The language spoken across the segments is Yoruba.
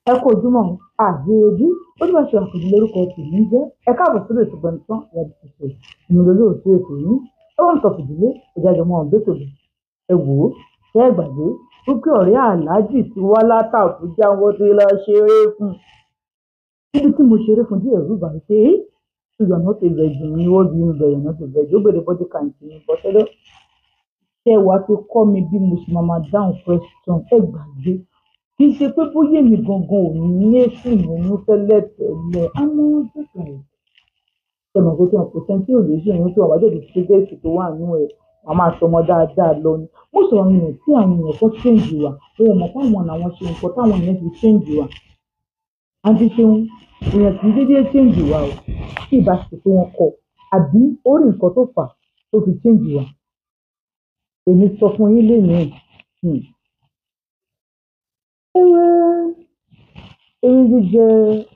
Ẹ kú ojúmọ́ àgbèrèdí ó ní wọ́n ṣe àkùnrin lórúkọ tèmi ń jẹ́ ẹ káàbọ̀ sórí ètò Gbọ̀nìtàn ìyá ìṣẹ̀ṣẹ̀ ìmúlò lóòótọ́ ètò yìí ó ń sọ fìdílé ìdájọ́ ọmọ ọ̀gbẹ́ tòlù ẹ wò ó ṣe é gbàgbé wípé ọ̀rẹ́ aláàjì tí wá látà Àbújá wọn ti lọ ṣeré fún níbi tí mo ṣeré fún díẹ̀ rúbà pé ṣùgbọ́n náà ti bẹ̀ jù ní wọ́n bí inú bẹ̀rẹ̀ náà ti bẹ̀ jù ó bèrè bọ́dí kàǹtì ní bọ́tẹ́lẹ̀ ṣé wàá ti kọ́ mi bí mo ṣe máa dáhùn question ẹ gbàgbé kì í ṣe pé bóyá èmi gangan ò ní èsì ìrònú tẹ́lẹ̀tẹ́lẹ̀ àmọ́ dùkà ẹ̀ ṣẹ̀mọ̀ pé tí wọn kò sẹ́ni tí ò lè ṣe ìrònú tí wọn bá jẹ̀bi ṣẹ́gẹ́sì tó wà nínú ẹ̀ wọn máa sọmọ dáadáa lọ ni mo sọ àwọn èèyàn tí àwọn èèyàn kan change wa wọn mọ̀ fáwọn làwọn ṣe nǹkan táwọn èèyàn fi change wa àti ṣeun èèyàn kì í dédé change wa o tí ìbá ṣe pé wọn kọ àbí ó rí nǹkan tó fà tó fi change wa èmi sọ fún yín lénìí eyín jíjẹ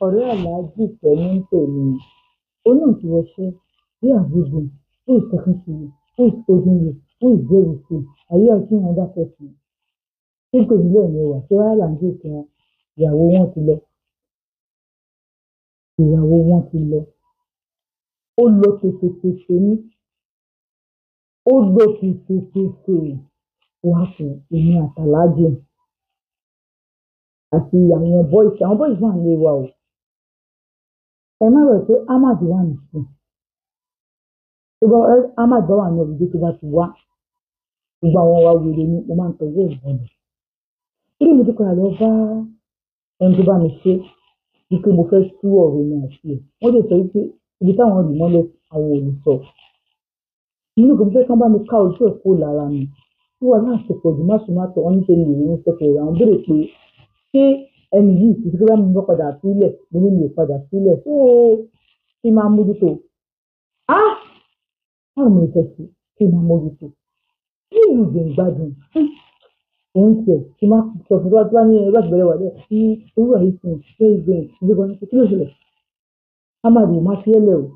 ọ̀rẹ́ aláàjì tẹ̀mí ń tèmi oníwọ̀ntúnwọ̀ṣẹ́ bí àgbègbè who is talking to you who is holding you who is there with you are you asking another person nígbà ìlú ẹ̀mí wà tí wàhálà ń dé tiwọn ìyàwó wọn ti lọ ó lọ tètè ní ó lọ tètè wá fún èmi àtàlájì àti àwọn boys wà nílé wa o ẹ má rò pé Ahmad wà nìkan tó bá Ahmad bá wà ní ọ̀dùdó tó bá ti wá gbogbo àwọn wa wèrè ni mo máa ń tọ́jú ìbọnà kí ni tó padà lọ bá ẹni tó bá mi ṣe wípé mo fẹ́ tú ọ̀rọ̀ mi àti ẹ̀ wọ́n lè sọ wípé ibi táwọn rì mọ́lẹ̀ àwọn ò lè sọ nínú kò fẹ́ kán bá mi ká ojú ẹ̀ kó lára mi tí wọ́n náà ṣe pọ̀ jù má sùn má tọ̀ wọ́n níṣẹ́ lè ní sẹ́kẹ̀ rẹ̀ àwọn béèrè pé ṣé ẹni yìí ti fi bá mi bọ́ padà sílẹ̀ mo ní mi ò padà sílẹ̀ tó kí máa mójútó báwo ni ìfẹ́ sí kí máa mójútó kí ìlú jẹ̀ ń gbádùn òun tiẹ̀ kí máa sọ fún wa tí wọ́n ní ẹgbẹ́ àgbẹ̀rẹ̀ wà lẹ́yìn tí owó àyè fún ṣé ìgbẹ́ ìdílé gan kí ló ṣẹlẹ̀ Ahmad máa fi ẹlẹ̀ o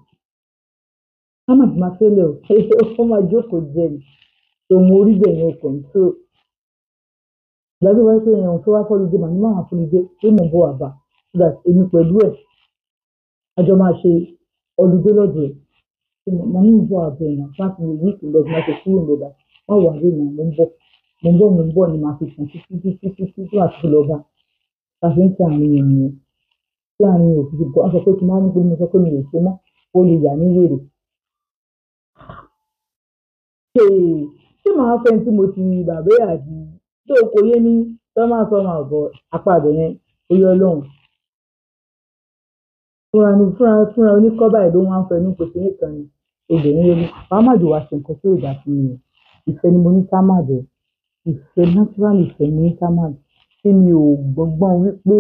ó máa jókòó jẹ ní tòun orí bẹ̀ yẹn control ìgbàgbé wáyé pé ẹ̀hún tó wá fọ́lùdé màá ní máa fọ́lùdé pé mò ń bọ̀ àbá so that èmi pẹ̀lú ẹ̀ àjọ máa ṣe ọlùdé lọ́dọ̀ ẹ̀ màá ní ìbọ̀ àbẹ̀ ẹ̀yàn láti lè ní ìpínlẹ̀ ọ̀gbìn láti kúrò lọ́dà má wà rí ìyàn mo ń bọ̀ ni màá fi sùn títí tó àti lọ́ba láti ń tẹ àárín ènìyàn tí àárín òfin gbọ́ sọ pé kí n má ní pé mo sọ pé mi ò ṣe mọ́ ó lè yà ní wèrè tí màá fẹ́ tí mo ti bàbá àdì tó kò yé mi tó máa sọ máa bọ̀ apá àbẹ̀ yẹn ó yọ lọ́hùn fúnra oníkọ́bà ẹ̀ ló wọ́n á fẹnu pèsè nìkan ni obìnrin lórí Muhammadu wá ṣe nǹkan tó ìdá fún mi ìfẹ́ ni mo ní sámàdù ìfẹ́ natural ìfẹ́ ni mo ní sámàdù tí mi ò gbọ́ngbọ́n wípé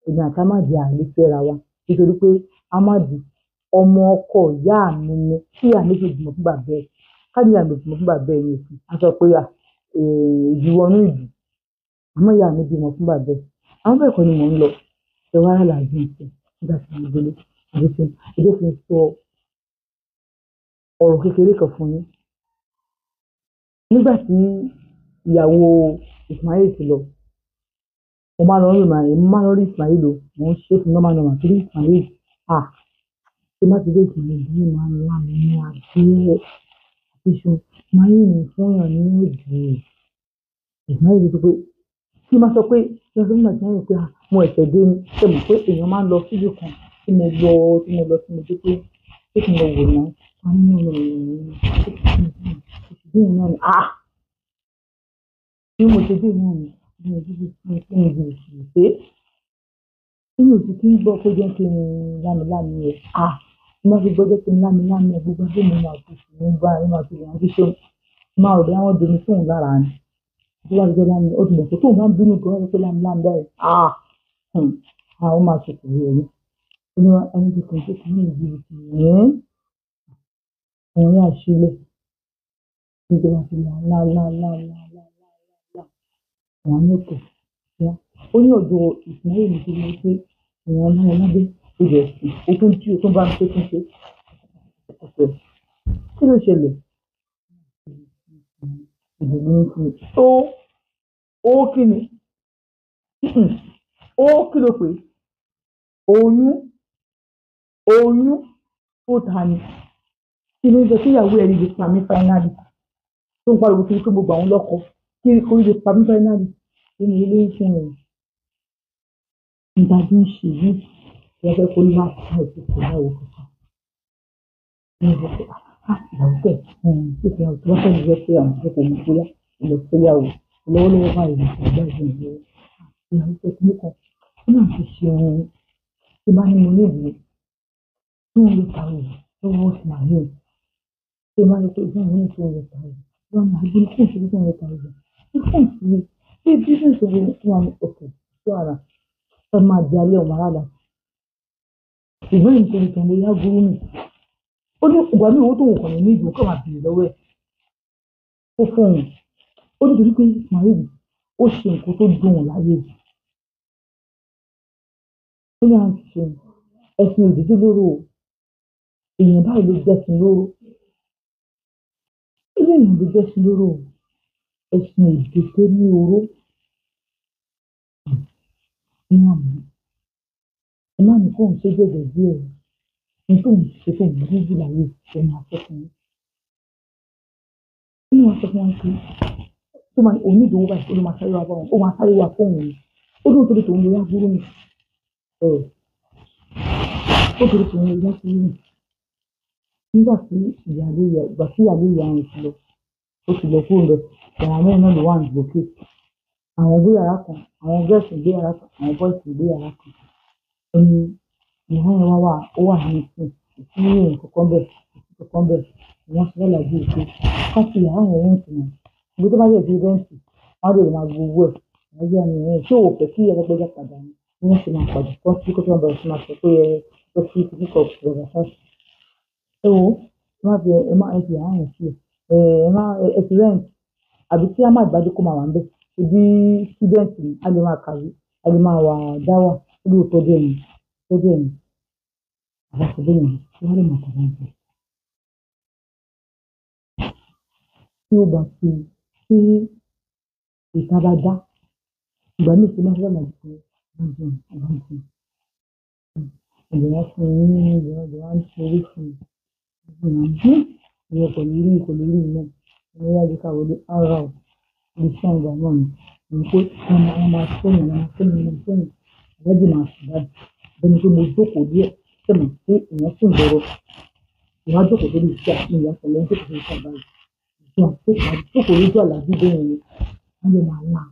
èmi àti Ahmad àlè fẹ́ra wa nítorí pé Ahmad ọmọ ọkọ ìyá mi ni tí ìyá mi fi bímọ fún bàbá ẹ̀ káàdì ìyá mi bímọ fún bàbá ẹ̀ yẹn sí a sọ pé ìdíwọ́nú ìdù àmọ́ ìyá mi bímọ fún bàbá ẹ̀ àwọn bẹ́ẹ̀ kọ́ ni mò ń lọ ẹ wá rà láàbí ìfẹ́ nígbà tí mo délé èdè fi ń sọ ọ̀rọ̀ kékeré kan fún yín nígbà tí ìyàwó Ismail ti lọ mo máa lọ rí Ismail o mo ń ṣe fún normal torí Ismail tí má ti dé Ismail bí máa ń lá mi ní abẹ́ àtìṣù Ismail ní fún yàn ní èdè Ismail sọ pé tí má sọ pé tí wọ́n sọ fún mi pé mo ẹ̀sẹ̀ dé ni ṣe mọ̀ pé èèyàn máa ń lọ síbi kan tí mo dé pé kí n lọ wò náà wọ́n ní bí mo ṣe dé náà ni mo ti fi kí n jù sí pé inú òsì kí n gbọ́ pé jẹ́ kí n lámilámi ẹ̀ mo fi gbọ́dọ̀ kí n lámilámi ẹ̀ gbogbo ẹgbẹ́ mi máa fi ṣùgbọ́n gbá inú àti ìrìn àti ṣe máa rò bí wọ́n domi fóun lára ni tó bá ti jẹ́ lámi ó ti mọ̀ pé tóun bá ń bínú gan ẹ̀ pé lámilámi báyìí ó máa ṣe kò rí ẹni inú ẹni tí kò ń ṣe kí ní ìdí ìdí ẹ̀rín àṣìlẹ̀ nígbà tí àwọn mẹ́tò ó ní ọ̀dọ̀ Ismail tó ní pé èèyàn náà lábẹ́ ìjọ ẹ̀sìn ó tún bá ń ṣe ọ̀sẹ̀ kí ló ṣẹlẹ̀ ìdùnnú fún ó kí ni ó kí ló pé oyún ó ta ni kí ló ń sọ kí ìyàwó ẹ̀ rí ibi pa mí fáínálì tó ń pariwo kiri pé mo gbà wọn lọ́kọ kí orí ibi pa mí fáínálì ó ní ilé ń fún ẹ̀ nígbà tó ń ṣe yìí wọ́n fẹ́ kó ní wá sí ìdíje ìyàwó kankan ní ìwé pé ìyàwó tẹ̀ ṣé fi hàn tó bá fẹ́ lè pé àwọn ìjọba òun bóyá ilẹ̀ fẹ́yàwó lọ́wọ́lọ́wọ́ báyìí ní ìgbà ìgbà ìyàwó tẹ̀ kí nìkan ó náà ti ṣe ohun tí bá ní mo ní ìwé tí wọ́n lè kàwé lọ́wọ́ sí màálù tí wọ́n bá lè pé ìgbà ìwé tí wọ́n lè kàwé wọ́n máa gbé fún ìṣẹ́jú tí wọ́n lè kàwé ní fún ìṣẹ́jú tí bísíǹsì owó tí wọ́n ní ọkọ̀ sí ara ẹ máa di alẹ́ ọmọ aráàlá ìwé ìṣẹ́jú tó ń lè yá gúrú mi ó ní ìgbà ní owó tó wọ̀ kàn ní ìdùn kọ́ máa bèrè lọ́wọ́ ẹ̀ ó fún òun ó nítorí pé Ismail ó ṣe nǹkan tó dùn ún láyé ó ní àǹtí ṣe ẹ̀sìn òdìdí lóró èèyàn báyìí ló jẹ́sìn lóró ilé èèyàn ló jẹ́sìn lóró ẹ̀sìn òdìdí ní oró ní àmì ẹ má ní kóun ṣe gẹ́gẹ́ bí ẹ̀ ní tóun ṣe tóun rí jù láyé ẹ̀yìn afẹ́fẹ́ nínú afẹ́fẹ́ wọn pé tó máa onídòwò báyìí ó ló máa sáré wá bá wọn ó máa sáré wá fóun ni ó dúró torí tòun lè wá gúrú mi ó torí tòun lè wá gúrú mi nígbà tí ìyáálé ìyá ó ti lọ kúrò lọ yàrá mẹ́rin náà ló wà ní lókè àwọn gbé yàrá kan àwọn gẹ́ẹ̀sì gbé yàrá kan àwọn bọ́ìsì gbé yàrá kan ẹni ìyá yẹn ó wà ní ìsìn ìsìn ìrìn kankan bẹ̀ wọ́n ti lọ́la bí ìpè káàkiri yàrá yẹn rẹ́ǹtì náà ìgbé tó bá jẹ́ ìdí rẹ́ǹtì wọ́n lè máa gbowó ẹ̀ ẹgbẹ́ ẹni rẹ̀ ṣé òwò pẹ̀ kí ẹlẹ́gbẹ́jà padà ní bí wọ́n ṣe máa pàdé kọ́ sí kó tó ń bẹ̀rẹ̀ sí máa sọ pé ẹ fi kíkọ́ ọ̀pọ̀ ṣáṣì ẹ wo ẹ má fi yàrá yẹn sí ẹ fi rẹ́ǹtì àbí tí a máa gbájú kó máa wà ń bẹ̀ ibi sídẹ́ǹtì a lè máa kàwé a lè máa wà dáwà lórí ìtọ́jú ẹ̀yìn àbáṣe bẹ́ẹ̀ tí wọ́n lè máa kọ̀ máa bẹ̀. tí ó bá fi tí ìta bá dá ìgbà míì tí wọ́n fẹ́ máa jẹ ọ̀gbọ̀n ìgbìmọ̀ fún yín ní ìgbìmọ̀ ń ṣe orí fún ìwọ̀n kò ní rí náà ní wájú káwọlé ara ọ̀ ní sí àgbà náà ní pé wọ́n máa sẹ́yìn alájì máa sùn báyìí bẹ́ni pé mo jókòó díẹ̀ sẹ́mi pé èèyàn sì ń bọ̀rọ̀ ìwà jókòó lórí iṣẹ́ àti ìyá pẹ̀lú ẹni jókòó lórí iṣẹ́ báyìí ìjọ àti jókòó lójú àlàbí bẹ́ẹ̀ ni wọ́n lè máa là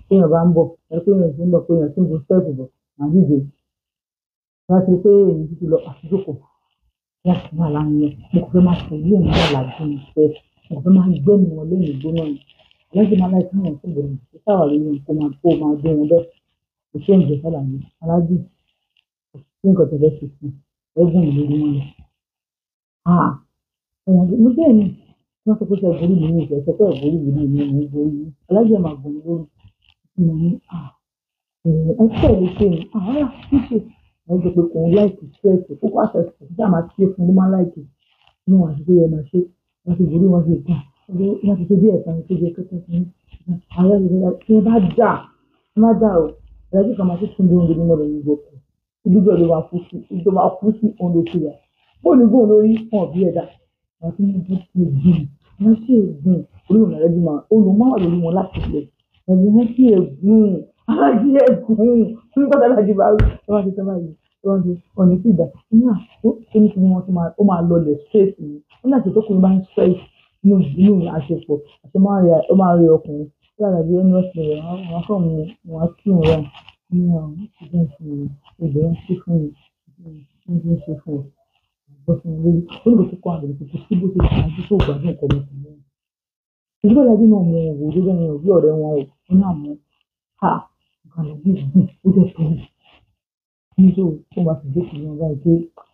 téèyàn bá ń bọ̀ ẹ pé èèyàn ti ń bọ̀ pé èèyàn ti ń bo stẹ́ẹ̀pù bọ̀ máa dìde wọ́n ti pé èyí ti lọ àti jókòó wọ́n sì máa láwọn yẹn mo kò fẹ́ máa sọ ilé ìlú àlàjì ìfẹ́ mo kò fẹ́ máa gbẹ́nu wọn lẹ́yìn ìgbóná ni alájì máa láì káwọn tó bẹ̀rẹ̀ sí sáwàrí yẹn kó máa dé wọn bẹ́ẹ̀ kò sí oúnjẹ sálàyé alájì kò sí nǹkan tẹ̀lé sí fún ẹ̀gbọ́n ìlú wọn lọ. mo bẹ́ẹ̀ ni wọ́n sọ pé ṣe ìborí mi ní ìfẹ́ ṣe pé ìborí mi ní ìlú ìborí mi alájì máa gbọ̀n lórí mo ní ẹ tẹ̀lé ṣe ni àárà ṣíṣe wọ́n jẹ́ pé kò ń láìkì stress kókó àṣẹṣe tí a máa ṣe fún ló máa láìkì ní wọn àti pé ẹ máa ṣe wọ́n ti borí wọn ṣe gbà wọ́n ti ṣe bí ẹ̀sán tó jẹ́ kẹ́kẹ́ fún àwọn ẹ̀rọ tí wọ́n bá dà wọ́n má dà o ìdájú kan máa ṣe tún lóhun lórí mọ́lẹ̀ ní ìgbòkè ìdúgbò ló máa kú sí ìjọba kú sí ohun lóṣù rẹ̀ bóòlù gbóhùn lórí fún ọ̀bí ẹ̀dá wọ́n ti ní bí ti gbìn wọ́n ṣe gbìn olóhùn rẹ̀ jùmọ̀ olùmọ́wà lórí wọn láti ilẹ̀ ẹ̀yìn wọ́n ṣe gbìn alájí ẹ̀gún fún pátá láti bá wọ́n ti sọ báyìí ọ̀nà tí ìgbà ní àpò ẹni tí wọ́n ó máa lọlẹ̀ straight ni wọ́n láti tó kùnrin bá ń straight nínú àṣepọ̀ àti ó máa rí ọkùnrin tí àlàyé ẹni ọ̀sẹ̀ rẹ̀ wọ́n kàn mú wọn á kí wọn rà ní àwọn ìṣẹ̀lẹ̀ fún mi ìbẹ̀rẹ̀ ṣe fún mi ní ṣe fún mi gbọ́ fún mi lórí olùkọ́ tó kọ́ àbẹ̀rẹ̀ tó sí bó ṣe ṣáájú tó gbádùn ọkọ̀ mi fún mi. ìdúgbò ìdájú náà mọ òwò tó jẹ́ òbí ọ̀rẹ́ wọn ò ní àmọ́ nǹkan lọ bí ìgbìn ó jẹ́ tó nítorí tó bá ti jókòó ní ọgbà ìgbé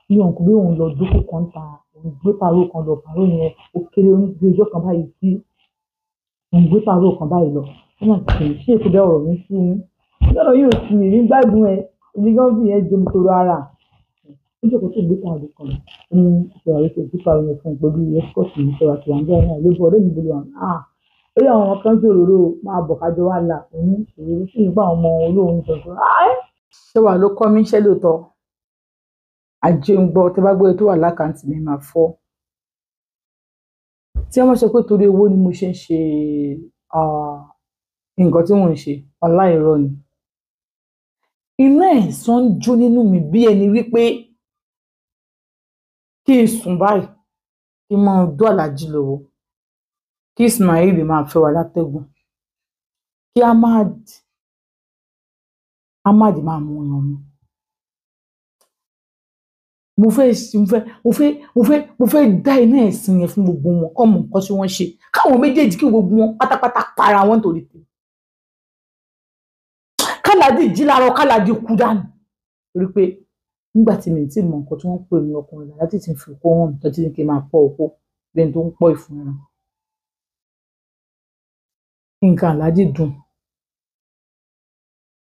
ní ọ̀nkú bí òun lọ jókòó kan ta òun gbé pàrọ̀ kan lọ pàrọ̀ yẹn ó kéré oníṣẹ́ ìjọ kan báyìí sí òun gbé pàrọ̀ kan báyìí lọ wọ́n máa ti tẹ̀lé ṣé èkó bẹ́ ọ̀rọ̀ mi sí i lọ́dọ̀ yóò sì rí gbádùn ẹ èmi gan bí yẹn jomi toro ara ó jókòó tó gbé pàrọ̀ kan lọ ní ìṣòro àrètò gbé pàrọ̀ yẹn fún ìpẹ́bí escort ní ìṣòro àti wàǹdí ẹ̀rọ ìlú ọ̀rẹ́ mi gbogbo àwọn ó yẹ àwọn kan jòróró máa bọ̀ kájọ wá là òun òróró sí nípa àwọn ọmọ olóhùn tuntun. Ṣé wàá ló kọ́ mi iṣẹ́ lóòótọ́? Ajé ń gbọ́ tí bá gbé tó wà lákàntì mi máa fọ́. Tí wọ́n sọ pé torí owó ni mo ṣe ń ṣe nǹkan tí mò ń ṣe, aláìrọ́ ni. Iná ẹ̀san ń jó nínú mi bí ẹni wípé kí n sùn báyìí, kí n máa dó Àlàjí lọ́wọ́, kí Ismail máa fẹ́ wa látẹ̀gùn, kí Ahmad máa mú ọyàn mi. Mo fẹ́ dá iná ẹ̀sìn yẹn fún gbogbo wọn kọ́ mọ̀ nǹkan tí wọ́n ṣe. Káwọn méjèèjì kí gbogbo wọn pátápátá para wọn nítorí tèmi. Kálàdì jí láàárọ̀, Kálàdì kú dànù. Torí pé nígbà tí mi ti mọ nǹkan tí wọ́n ń pè ní ọkùnrin láti ti fi kó wọn tó ti ní kí n máa pọ̀ òkú lẹ́ni tó ń pọ̀ ìfun ẹran. Nǹkan Àlàjí dùn.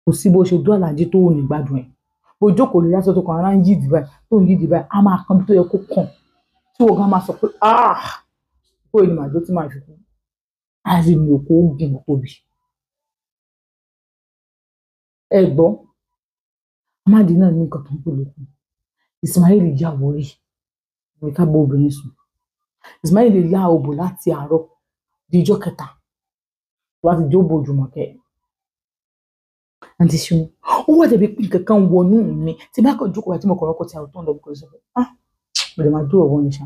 Kò sí bó ṣe dó Àlàjí tó wù ní gbádùn ẹ̀. Bó jókòó lórí aṣọ tó kàn ara ń yí ìdìbà tó ń yí ìdìbà á máa kan bí tó yẹ kó kàn. Tí wọ́n gan máa sọ pé kó èyí màjò tí màá fi kú. Á rí mi òkú ogun tóbi. Ẹ gbọ́, Ahmad náà ní nǹkan tó ń pè lókun. Ismail yà wọrí ní ká bọ́ obìnrin sùn. Ismail yà òbò láti àárọ̀ di ijọ́ kẹta wá ti jó bo Jùmọ̀kẹ́. Àǹtí Ṣeun, ó wà débi pé nǹkan kan wọnú mi tí bá kàn jókòó àti mo kàn rọ́kọ̀ tí a ò tó ń lọ bùkún ìṣòro. Mo lè máa dúró ọ̀wọ́ yẹn ṣá.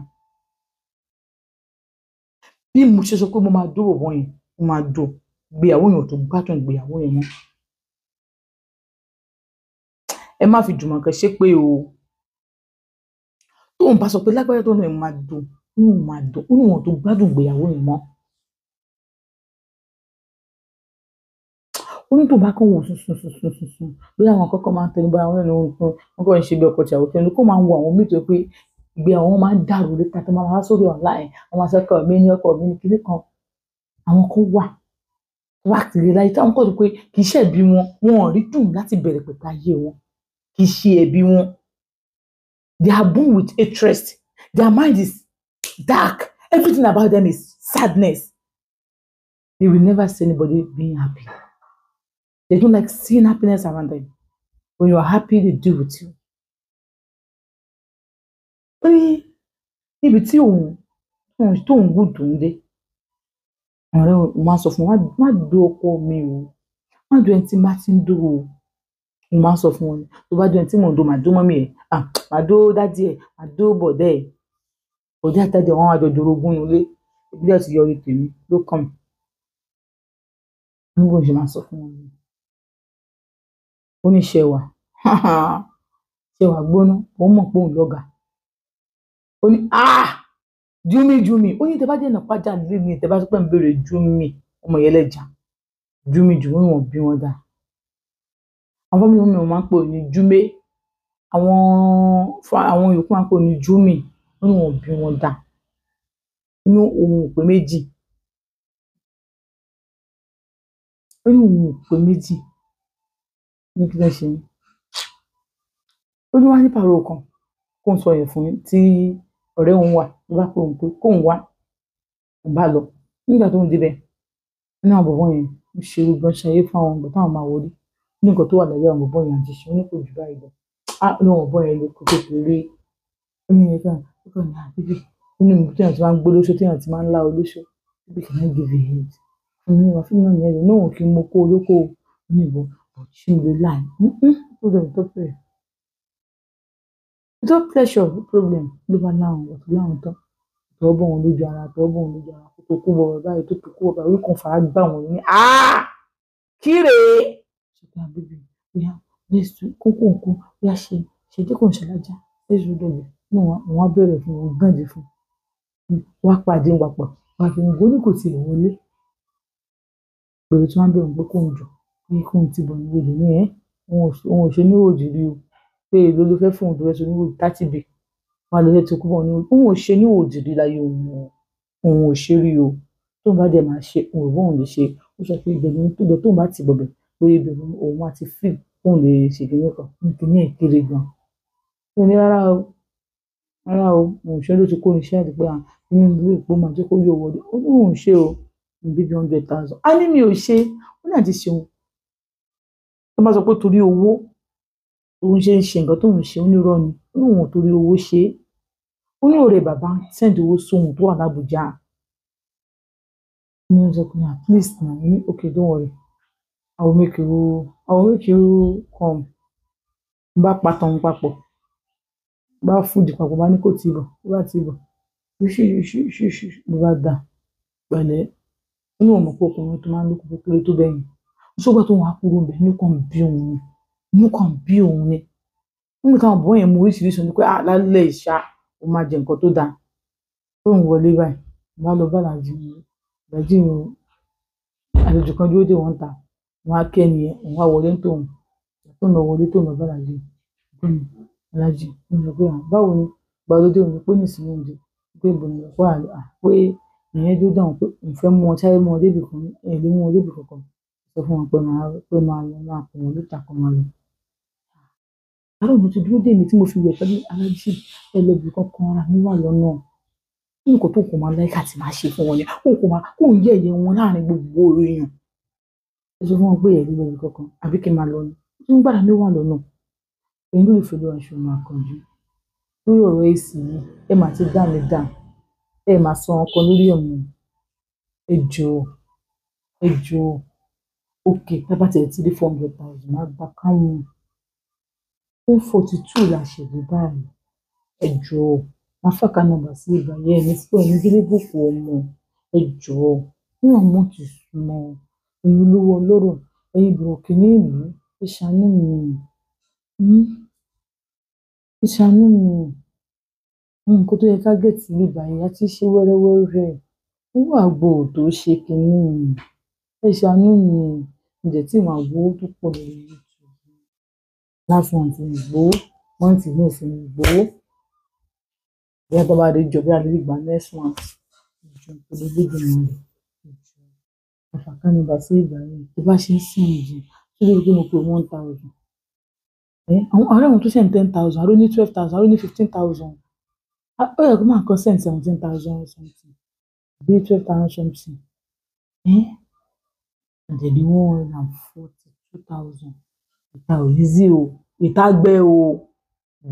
Bí mo ṣe sọ pé mo máa dúró ọ̀wọ́ yẹn, mo máa dùn ìgbéyàwó yẹn tó gbádùn ìgbéyàwó yẹn mọ́. Ẹ má fi Jùmọ̀kẹ́ ṣe pé o. Tóun bá sọ pé lágbájá tó ń lọ yẹn máa dùn, inú máa dùn, inú wọn tó gbádùn ìgbéyàwó yẹn mọ́. Ó ní tó bá kàn wò sùn bí àwọn kọ́kọ́ máa ń tẹnu bá àwọn ẹnu wọn kàn ń ṣe bí ọkọ̀ tí àwọn tẹnu kó máa ń wo àwọn mítò pé ìgbéyàwó wọn máa ń dàrú létà tó máa wá sórí online àwọn máa sọkọ mi ní ọkọ mi ní kíní kan. Àwọn kan wà tìrẹ láyé táwọn kọ́ tó pé kì í ṣe ẹ̀bi wọn ò rí dùn láti bẹ̀rẹ̀ pẹ̀lú ayé wọn. Kì í ṣe ẹ̀bi wọn. They are born with interest. Their mind is dark. Everything about them is sadness. They will never see anybody being happy. They don't like seeing happiness around them. When you are happy, they deal with you. Níbi tí òun tó ń gùn tó ń dé, ọ̀rẹ́ wọn sọ fún wọn, má dó ọkọ mi o, má dó ẹni tí má ti ń dó o. Mo máa sọ fún wọn, tó bá dó ẹni tí mò ń dó, màá dó mọ́mí ẹ̀, màá dó dádì ẹ̀, màá dó bọ̀dẹ́ ẹ̀. Bọ̀dẹ́ àtàdé wọn wá jọ jorogún nulé, ìbílẹ̀ ti yọrí tèmi ló kàn mí. Níbo ṣe máa sọ fún wọn? Ó ní ṣẹwà gbóná, ó mọ̀ pé òun lọ́gà. Ó ní Júmi ó ní tẹ bá jẹ́ nàpájà lé ní tẹ bá sọ pé ń béèrè Júmi ọmọ yẹn lẹ́jà Júmi wọn bí wọn dá. Àwọn fámìlì mi máa ń pè ní Júmé, àwọn yòókù máa ń pè ní Júmi wọn bí wọn dá. Inú òun ò pé méjì. Ní kí ló ṣe ní? Ó ní wá ní pàrọ̀ kan kó ń sọ yẹn fún mi tí ọ̀rẹ́ òun wà ló bá pè òun pé kóun wá òun bá lọ. Nígbà tó ń débẹ̀ ní àwọn bọ̀bọ́ yẹn ń ṣe gbogbo ṣayé fún àwọn ọgbọ̀n táwọn máa wọlé ní nǹkan tó wà lẹ́yìn àwọn bọ̀bọ́ yẹn àti ṣe ó ní kò jù báyìí lọ. Ní àwọn bọ̀bọ́ yẹn lè kó kékeré. Ó ní ẹ̀ka ó ní àbíbí nínú ìlú tí èèyàn ti máa ń gbó lóṣó tí èèyàn ti máa ń lá olóṣó. Bíbí kì í give you hate. Fún mi náà ní ẹ̀rọ náà kí n mọ kó olóko ní ìbọn ṣé mo lè láì. Ó lè tó pẹ̀. Without pleasure, no problem. Ló bá láwọn ọ̀tún láwọn tán. Tọ́ bọ̀ wọn lójú ara kó tó kó bọ̀ báyìí tó kó bọ̀ báyìí kan fara gbà wọ́n ní kíre. Ṣùgbọ́n àbíbí bóyá lẹ́sùn kókó nǹkan bóyá ṣe tí kò ń ṣàlájà lẹ́sùn dọ̀bẹ̀ náà wọ́n á bẹ̀rẹ̀ fún wọn gbàǹdì fún wọ́n á pàdé papọ̀ wọ́n á fi wọn gbóní kò tiẹ̀ wọlé. Pẹ̀lú tí wọ́n á bẹ̀rẹ̀ pé kò ń jọ pé kò ń ti bọ̀ ní òjò ní òun ò ṣe ní òjì rí o pé èlò ló fẹ́ fún òun tó fẹ́ sọ ní òjì 30 bẹ̀ wọ́n á lọ lẹ́tí kú bọ̀ ní òun ò ṣe ní òjì rí láyé òun ò ṣe rí o tó ń bá dẹ̀ máa ṣe òun ò bóun lè ṣe ó sọ pé ìbẹ̀rù tó lọ tó ń bá ti bọ̀bẹ̀ pé ìbẹ̀rù òun á ti fíìl òun lè ṣe kìíní kan nítorí ẹ̀ kéré gan. Ó ní rárá o òun ṣe ló ti kó iṣẹ́ àti pé inú ìlú Èkó máa jẹ́ kó yóò wọlé ó ní òun ṣe o bíbí 100,000 á ní mi ò ṣe ó ní àti ṣeun tó bá sọ pé torí owó òun ṣe ń ṣe nǹkan tóun ṣe ó ní irọ́ ni ó ní òun ò torí owó ṣe é ó ní ọ̀rẹ́ bàbá send owó sóhun tó wà l'Ábùjá ní ó sọ pé at least na ní okay don't worry I will make you come bá patan òun papọ̀ bá fúdi papọ̀ bá ní kò tí bọ̀ ó bá tí bọ̀ ló bá dà pẹ̀lẹ́ inú ọmọ pé ọkùnrin tó máa ń lókun kékeré tó bẹ́yìn ṣùgbọ́n tó wà kúrò ń bẹ̀ inú kan bí òun ni nígbà táwọn bọ́ yẹn mú oríṣiríṣi ni pé lálẹ́ ìṣá ó máa jẹ nǹkan tó dáa tó ń wọlé báyìí bá lọ bá làjì àlejò kan dúró dé wọn ta wọn á kẹ́ni yẹn òun á wọlé tó ń lọ wọlé tó ń lọ bá làjì alájì ń lọ pé báwo ni gbàlódé òun pé nísìnyí oúnjẹ pé ìbòmí lọ pé ìyẹn tó dáhùn pé òun fẹ́ mú wọn sáré mú wọn débi kan lé mú wọn débi kankan sọ fún wọn pé máa lọ máa pè wọn lóta kan máa lọ. àárọ̀ mo ti dúró dé mi tí mo fi wẹ̀ pẹ̀lú alájì ẹ lọ bí kankan ara mi wà lọ́nà nǹkan tó kò máa láìka tí máa ṣe fún wọn ni kò ń yẹ̀yẹ́ wọn láàrin gbogbo èèyàn ẹ sọ fún wọn pé ẹ̀rí lọ bí kankan àbí kí n máa lọ ni tí gbàdá mi wà lọ́nà èyí ló lè fẹ́ lọ́wọ́ aṣọ máa kànjú lórí ọ̀rọ̀ èsì yìí ẹ máa ti dá mi dá ẹ máa san ọkọ lórí ọ̀mù ẹ jọ̀ọ́ òkè tábà tẹ̀ tí dé 400,000 máa gba káwọn 142 la ṣèlú báyìí ẹ jọ̀ọ́ máa fàkà nọ́mbà sí ìbàyẹ̀ ẹni tí pẹ̀lú gírígùkù ọmọ ẹ jọ̀ọ́ níwọ̀n mọ̀ ti súnmọ́ ẹ̀yin olówó ọlọ́rọ̀ ẹ̀yin bùrọ̀kì ní ìlú ẹ ṣàánú mi ẹ ṣàánú mi nǹkan tó yẹ ká gẹ̀ẹ́tì ní ìbàyẹ̀ àti ṣe wẹ́rẹ́wẹ́rẹ́ owó àgbo tó ṣe kínní ẹ ṣàánú mi ǹjẹ́ tí màá gbowó tó pọ̀ lórí YouTube last month ní ìgbowó month ní ìsinmi ìgbowó ìyá tó bá dé jọ bí a lè gbà next month ìjọ ìpele gbèdé mọ́ rẹ̀ àfàkà nọ́mbà sí ìbàyẹ̀ tó bá ṣe ń sìn ìjì tó lè rí pé mo pé 1,000 àwọn ọ̀rẹ́ wọn tó ṣe ń 10,000 àrò ní 12,000 àrò ní 15,000 ó yẹ kó máa kọ́ send 17,000 something bí 12,000 something àjẹ̀dí 142,000 ìta ò yí sí o ìta gbẹ o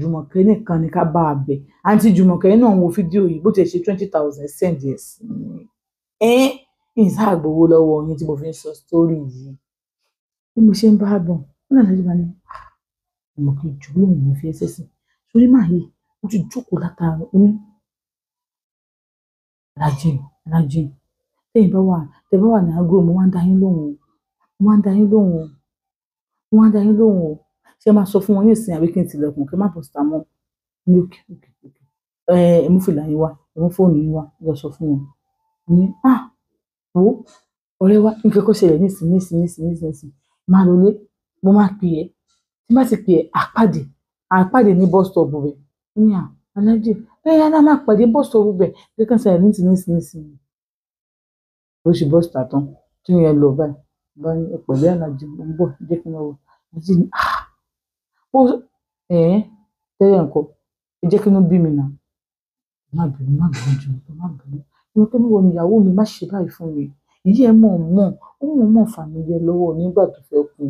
Jùmọ̀kẹ́ nìkan ni ká bá a bẹ̀ àǹtí Jùmọ̀kẹ́ náà wo fídíò yìí bó ti ṣe 20,000 send ẹ̀ sí mi ìsáàgbowó lọ́wọ́ yín tí mo fi ń sọ story yìí bí mo ṣe ń bá a bọ̀ ó náà lọ́jọ́ bá ní Jùmọ̀kẹ́ jù lóun ní fi ẹsẹ̀ sí sórí máa yìí ó ti jókòó látara ó ní alájì tẹ́yìn bá wà ní àgọ́ mo wá ń dá yín lóhùn o ṣé máa sọ fún wọn ní ìsìn àbí kí n tilẹ̀kùn kí n má bọ̀ síta mọ́ ní òkè ẹ mú fìlà yín wá ẹ mú fóònù yín wá lọ sọ fún wọn ní wo ọ̀rẹ́ wa nǹkan kó ṣẹlẹ̀ nísìn máa lọ lé mo máa pè ẹ́ tí bá ti pè ẹ́ àpàdé ní bus stop rẹ̀ ní alájì yàrá máa pàdé bus stop rẹ̀ kí kan ṣẹlẹ̀ nísìn ló ṣe bus stop tán tí yẹn lọ báyìí bá ní ẹ̀pẹ̀lẹ́ alájì mo ń bọ̀ jẹ́ kí n lọ wọ̀ àti ní tẹ́lẹ̀ nǹkan ẹ jẹ́ kí inú bí mi nà má bínú jù má bínú mo kí wọ́n ní ìyàwó mi má ṣe báyìí fún mi ìyí ẹ̀ mọ̀ fà mí yẹ lọ́wọ́ nígbà tó fẹ́ kú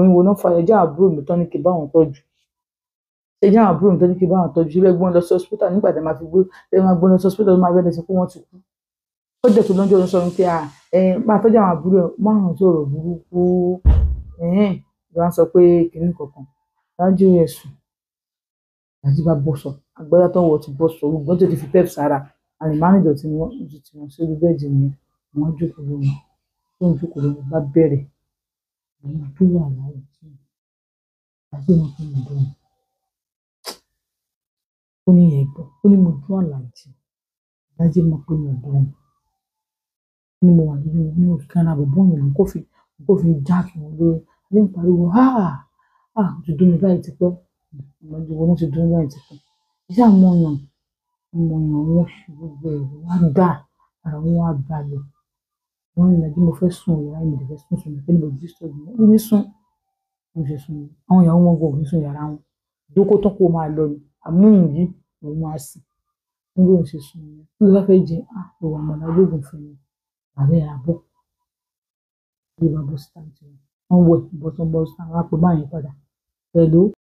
ìwọ náà fa ẹjẹ́ àbúrò mi tán ní kí bá wọn tọ́jú ṣé bẹ́ẹ̀ gbọ́n lọ sí hospital nígbà tí a máa fi gbọ́n lọ sí hospital tó máa bẹ́ẹ̀ lẹ́sìn pé wọ́n ti kú ó jẹ́ tó lọ́jọ́ ló sọ pé máa tọ́jú àwọn àbúrò márùn-ún tó rọ̀ burúkú ìjọba sọ pé kìnnì kankan lájú ẹ̀sùn àti bá bọ́ sọ agbádá tó wọ̀ ti bọ́ sọ gbọ́n tó ti fi pep sára àlìmánìjọ tí wọ́n ju tí wọ́n sórí bẹ́ẹ̀dì ni wọ́n jókòó lóhùn tó ń jókòó lóhùn bá bẹ̀rẹ̀ àwọn àdúrà láàyè tí àti wọn fún mi dùn ó ní ẹ̀gbọ́n ó ní mo dún àlàjì lájẹ́ mọ́ pé mo dùn ní mo wà nínú ìkànnì àbọ̀bọ̀ yẹn kó fi jáàkì wọn lórí ní ìpariwo ti dún mi báyìí ti pẹ́ ọmọdé wọn ti dún mi báyìí ti pẹ́ iṣẹ́ àwọn èèyàn wọn fi gbogbo ẹ̀rọ wá dà ara wọn wá balẹ̀ wọn ní ìlàjì mo fẹ́ sùn yàrá mi lè fẹ́ sùn mi pé níbo jí sọ̀rọ̀ mi ní sùn mo ṣe sùn àwọn ìyàwó wọn gbọ́ òfin sùn yàrá wọn ìdókó tán kó máa lọ ni àmúhùn yìí òun máa sì nígbà òun ṣe sùn yẹn ló bá fẹ́ jẹ ìwà àmàlà ológun fún mi àbẹ́ àbọ̀ bí bá bọ́ síta tí wọ́n wẹ̀ bọ́ sọ́n bọ́ síta wọ́n á pe máa yẹn padà. Hello.